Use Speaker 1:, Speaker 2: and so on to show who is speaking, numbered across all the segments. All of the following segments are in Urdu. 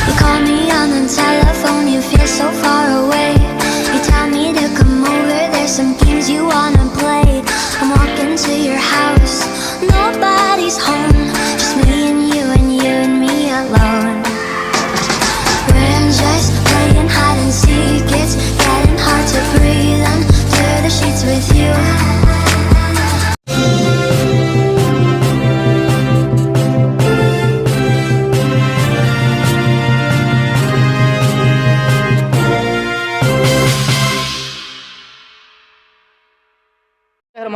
Speaker 1: You call me on the telephone, you feel so far away. You tell me to come over, there's some games you wanna play. I'm walking to your house, nobody's home, just me and you and me alone. We're just playing hide and seek, it's getting hard to breathe under the sheets with you.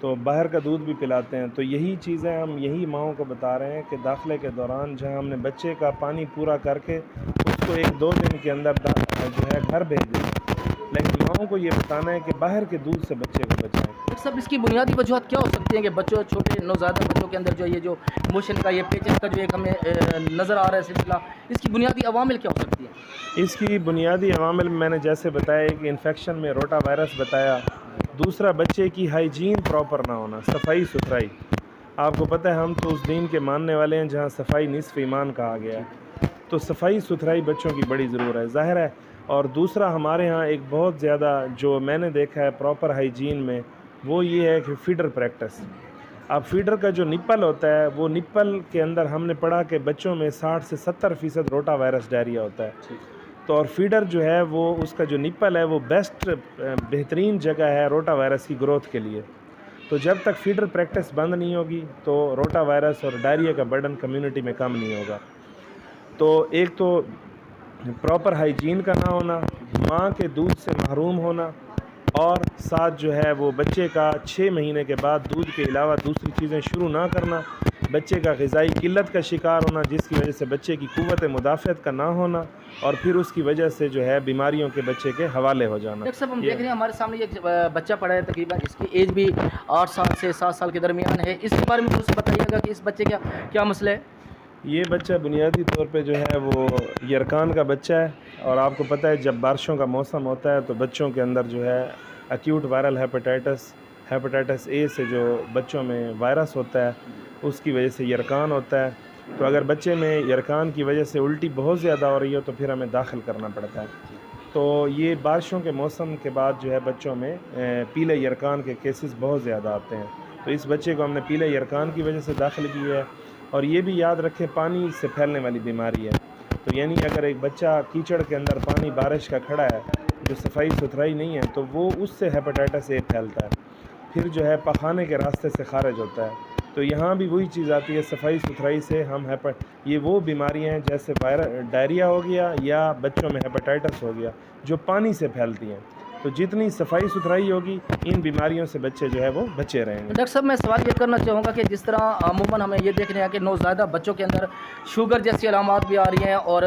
Speaker 2: تو باہر کا دودھ بھی پلاتے ہیں. تو یہی چیزیں ہم یہی ماؤں کو بتا رہے ہیں کہ داخلے کے دوران جہاں ہم نے بچے کا پانی پورا کر کے اس کو 1-2 دن کے اندر جو ہے گھر بھیج دیں، لیکن ماؤں کو یہ بتانا ہے کہ باہر کے دودھ سے بچے کو بچائیں.
Speaker 3: ڈاکٹر صاحب اس کی بنیادی وجوہات کیا ہو سکتی ہیں کہ بچوں چھوٹے نوزائیدہ بچوں کے اندر جو یہ جو موشن کا یہ پیچز کا جو ایک ہمیں نظر آ رہا ہے سلسلہ، اس کی بنیادی عوامل کیا ہو سکتی ہیں؟
Speaker 2: اس کی بنیادی عوامل میں نے جیسے بتایا کہ انفیکشن میں روٹا وائرس بتایا، دوسرا بچے کی ہائیجین پراپر نہ ہونا، صفائی ستھرائی. آپ کو پتہ ہے ہم تو اس دین کے ماننے والے ہیں جہاں صفائی نصف ایمان کہا گیا ہے، تو صفائی ستھرائی بچوں کی بڑی ضرور ہے، ظاہر ہے. اور دوسرا ہمارے ہاں ایک بہت زیادہ جو میں نے دیکھا ہے پراپر ہائیجین میں، وہ یہ ہے کہ فیڈر پریکٹس. اب فیڈر کا جو نپل ہوتا ہے، وہ نپل کے اندر ہم نے پڑھا کہ بچوں میں 60 سے 70% روٹا وائرس ڈائریا ہوتا ہے. تو اور فیڈر جو ہے وہ اس کا جو نپل ہے وہ بہترین جگہ ہے روٹا وائرس کی گروتھ کے لیے. تو جب تک فیڈر پریکٹس بند نہیں ہوگی تو روٹا وائرس اور ڈائریا کا برڈن کمیونٹی میں کم نہیں ہوگا. تو ایک تو پراپر ہائیجین کا نہ ہونا، ماں کے دودھ سے محروم ہونا، اور ساتھ جو ہے وہ بچے کا 6 مہینے کے بعد دودھ کے علاوہ دوسری چیزیں شروع نہ کرنا، بچے کا غذائی قلت کا شکار ہونا جس کی وجہ سے بچے کی قوت مدافعت کا نہ ہونا، اور پھر اس کی وجہ سے جو ہے بیماریوں کے بچے کے حوالے ہو جانا.
Speaker 3: ڈاکٹر صاحب ہم دیکھ رہے ہیں ہمارے سامنے ایک بچہ پڑا ہے، تقریباً اس کی ایج بھی 8 سال سے 7 سال کے درمیان ہے. اس کے بارے میں کچھ بتائیے گا کہ اس بچے کا کیا مسئلہ ہے؟
Speaker 2: یہ بچہ بنیادی طور پہ جو ہے وہ یرکان کا بچہ ہے، اور آپ کو پتہ ہے جب بارشوں کا موسم ہوتا ہے تو بچوں کے اندر جو ہے ایکیوٹ وائرل ہیپاٹائٹس اے سے جو بچوں میں وائرس ہوتا ہے اس کی وجہ سے یرکان ہوتا ہے. تو اگر بچے میں یرکان کی وجہ سے الٹی بہت زیادہ ہو رہی ہو تو پھر ہمیں داخل کرنا پڑتا ہے. تو یہ بارشوں کے موسم کے بعد جو ہے بچوں میں پیلے یرکان کے کیسز بہت زیادہ آتے ہیں. تو اس بچے کو ہم نے پیلے یرکان کی وجہ سے داخل کیا ہے. اور یہ بھی یاد رکھیں پانی سے پھیلنے والی بیماری ہے. تو یعنی اگر ایک بچہ کیچڑ کے اندر پانی بارش کا کھڑا ہے جو صفائی ستھرائی نہیں ہے تو وہ اس سے ہیپاٹائٹس اے پھیلتا ہے، پھر جو ہے پخانے کے راستے سے خارج ہوتا ہے. تو یہاں بھی وہی چیز آتی ہے، صفائی ستھرائی سے ہم یہ وہ بیماریاں ہیں جیسے ڈائریا ہو گیا یا بچوں میں ہیپاٹائٹس ہو گیا جو پانی سے پھیلتی ہیں. تو جتنی صفائی ستھرائی ہوگی ان بیماریوں سے بچے جو ہے وہ بچے رہیں گے.
Speaker 3: ڈاکٹر صاحب میں سوال یہ کرنا چاہوں گا کہ جس طرح عموماً ہمیں یہ دیکھنے ہیں کہ نوزائیدہ بچوں کے اندر شوگر جیسی علامات بھی آ رہی ہیں اور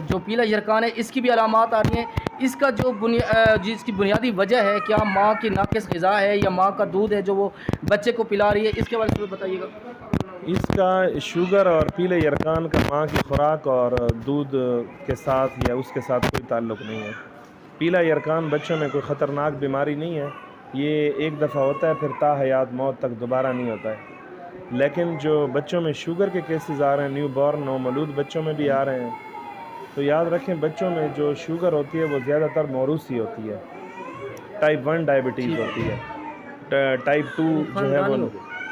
Speaker 3: جو پیلا یرکان ہے اس کی بھی علامات آ رہی ہیں، اس کا جو جس کی بنیادی وجہ ہے کیا ماں کی ناقص غذا ہے یا ماں کا دودھ ہے جو وہ بچے کو پلا رہی ہے، اس کے بارے میں بتائیے گا.
Speaker 2: اس کا شوگر اور پیلے یرکان کا ماں کی خوراک اور دودھ کے ساتھ یا اس کے ساتھ کوئی تعلق نہیں ہے. پیلا یرکان بچوں میں کوئی خطرناک بیماری نہیں ہے، یہ ایک دفعہ ہوتا ہے پھر تا حیات موت تک دوبارہ نہیں ہوتا ہے. لیکن جو بچوں میں شوگر کے کیسز آ رہے ہیں، نیو بورن نومولود بچوں میں بھی آ رہے ہیں، تو یاد رکھیں بچوں میں جو شوگر ہوتی ہے وہ زیادہ تر موروثی ہوتی ہے، ٹائپ 1 ڈائبٹیز ہوتی ہے، ٹائپ 2 جو ہے وہ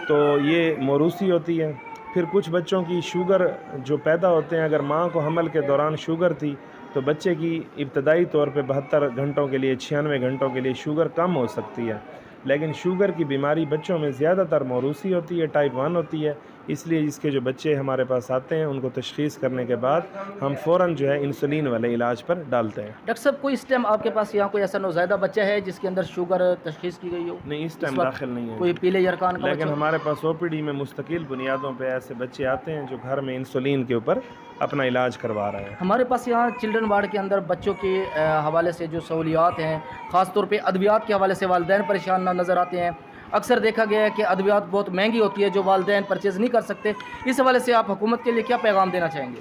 Speaker 2: تو یہ موروثی ہوتی ہے. پھر کچھ بچوں کی شوگر جو پیدا ہوتے ہیں، اگر ماں کو حمل کے دوران شوگر تھی تو بچے کی ابتدائی طور پہ 72 گھنٹوں کے لیے 96 گھنٹوں کے لیے شوگر کم ہو سکتی ہے. لیکن شوگر کی بیماری بچوں میں زیادہ تر موروثی ہوتی ہے، ٹائپ 1 ہوتی ہے. اس لیے جس کے جو بچے ہمارے پاس آتے ہیں ان کو تشخیص کرنے کے بعد ہم فوراً جو ہے انسولین والے علاج پر ڈالتے ہیں.
Speaker 3: ڈاکٹر صاحب کوئی اس ٹائم آپ کے پاس یہاں کوئی ایسا نوزائیدہ بچہ ہے جس کے اندر شوگر تشخیص کی گئی ہو؟
Speaker 2: نہیں، اس ٹائم داخل نہیں ہے
Speaker 3: کوئی پیلے یرکان کا
Speaker 2: لیکن ہمارے پاس OPD میں مستقل بنیادوں پہ ایسے بچے آتے ہیں جو گھر میں انسولین کے اوپر اپنا علاج کروا رہے ہیں.
Speaker 3: ہمارے پاس یہاں چلڈرن وارڈ کے اندر بچوں کے حوالے سے جو سہولیات ہیں، خاص طور پہ ادویات کے حوالے سے والدین پریشان نہ نظر آتے ہیں. اکثر دیکھا گیا ہے کہ ادویات بہت مہنگی ہوتی ہے جو والدین پرچیز نہیں کر سکتے. اس حوالے سے آپ حکومت کے لیے کیا پیغام دینا چاہیں گے؟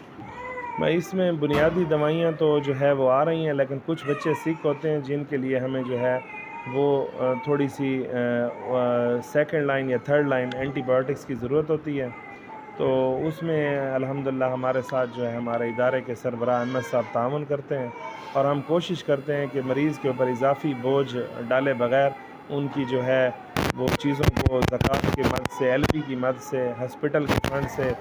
Speaker 2: میں اس میں بنیادی دوائیاں تو جو ہے وہ آ رہی ہیں، لیکن کچھ بچے سیک ہوتے ہیں جن کے لیے ہمیں جو ہے وہ تھوڑی سی سیکنڈ لائن یا تھرڈ لائن اینٹی بایوٹکس کی ضرورت ہوتی ہے. تو اس میں الحمدللہ ہمارے ساتھ جو ہے ہمارے ادارے کے سربراہ احمد صاحب تعاون کرتے ہیں، اور ہم کوشش کرتے ہیں کہ مریض کے اوپر اضافی بوجھ ڈالے بغیر ان کی جو ہے وہ چیزوں کو زکوٰۃ کی مدد سے، LP کی مدد سے، ہسپتال کے فنڈ سے،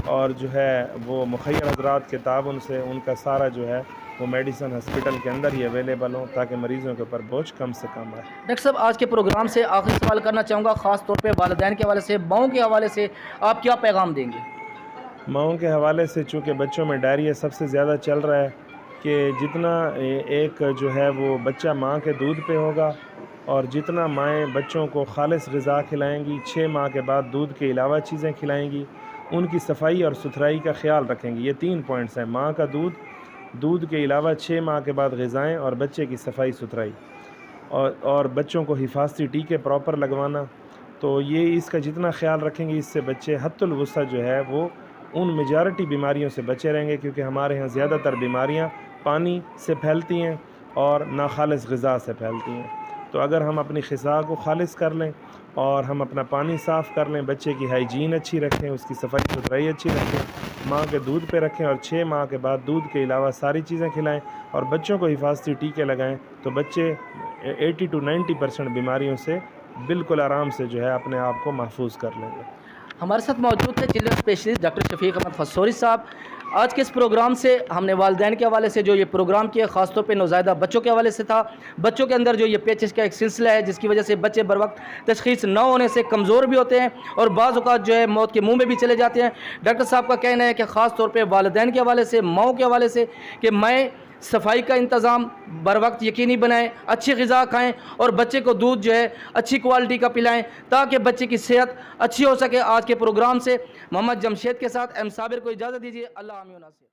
Speaker 2: اور جو ہے وہ مخیر حضرات کے تعاون سے ان کا سارا جو ہے وہ میڈیسن ہسپتال کے اندر ہی اویلیبل ہوں تاکہ مریضوں کے اوپر بوجھ کم سے کم آئے.
Speaker 3: ڈاکٹر صاحب آج کے پروگرام سے آخری سوال کرنا چاہوں گا، خاص طور پہ والدین کے حوالے سے، ماؤں کے حوالے سے آپ کیا پیغام دیں گے؟
Speaker 2: ماؤں کے حوالے سے چونکہ بچوں میں ڈائریا سب سے زیادہ چل رہا ہے کہ جتنا ایک جو ہے وہ بچہ ماں کے دودھ پہ ہوگا اور جتنا مائیں بچوں کو خالص غذا کھلائیں گی، 6 ماہ کے بعد دودھ کے علاوہ چیزیں کھلائیں گی، ان کی صفائی اور ستھرائی کا خیال رکھیں گی. یہ 3 پوائنٹس ہیں: ماں کا دودھ کے علاوہ 6 ماہ کے بعد غذائیں اور بچے کی صفائی ستھرائی، اور بچوں کو حفاظتی ٹیکے پراپر لگوانا. تو یہ اس کا جتنا خیال رکھیں گے، اس سے بچے حد الوسع جو ہے وہ ان میجارٹی بیماریوں سے بچے رہیں گے، کیونکہ ہمارے ہاں زیادہ تر بیماریاں پانی سے پھیلتی ہیں اور ناخالص غذا سے پھیلتی ہیں. تو اگر ہم اپنی غذا کو خالص کر لیں اور ہم اپنا پانی صاف کر لیں، بچے کی ہائیجین اچھی رکھیں، اس کی صفائی ستھرائی اچھی رکھیں، ماں کے دودھ پہ رکھیں اور 6 ماہ کے بعد دودھ کے علاوہ ساری چیزیں کھلائیں اور بچوں کو حفاظتی ٹیکے لگائیں، تو بچے 80 to 90% بیماریوں سے بالکل آرام سے جو ہے اپنے آپ کو محفوظ کر لیں گے.
Speaker 3: ہمارے ساتھ موجود تھے چلڈرن اسپیشلسٹ ڈاکٹر شفیق احمد خصوری صاحب. آج کے اس پروگرام سے ہم نے والدین کے حوالے سے جو یہ پروگرام کیا، خاص طور پہ نوزائیدہ بچوں کے حوالے سے تھا. بچوں کے اندر جو یہ پیچز کا ایک سلسلہ ہے، جس کی وجہ سے بچے بر وقت تشخیص نہ ہونے سے کمزور بھی ہوتے ہیں اور بعض اوقات جو ہے موت کے منہ میں بھی چلے جاتے ہیں. ڈاکٹر صاحب کا کہنا ہے کہ خاص طور پہ والدین کے حوالے سے، ماؤں کے حوالے سے، کہ میں صفائی کا انتظام بر وقت یقینی بنائیں، اچھی غذا کھائیں اور بچے کو دودھ جو ہے اچھی کوالٹی کا پلائیں تاکہ بچے کی صحت اچھی ہو سکے. آج کے پروگرام سے محمد جمشید کے ساتھ ایم صابر کو اجازت دیجیے. اللہ عامی و ناصر.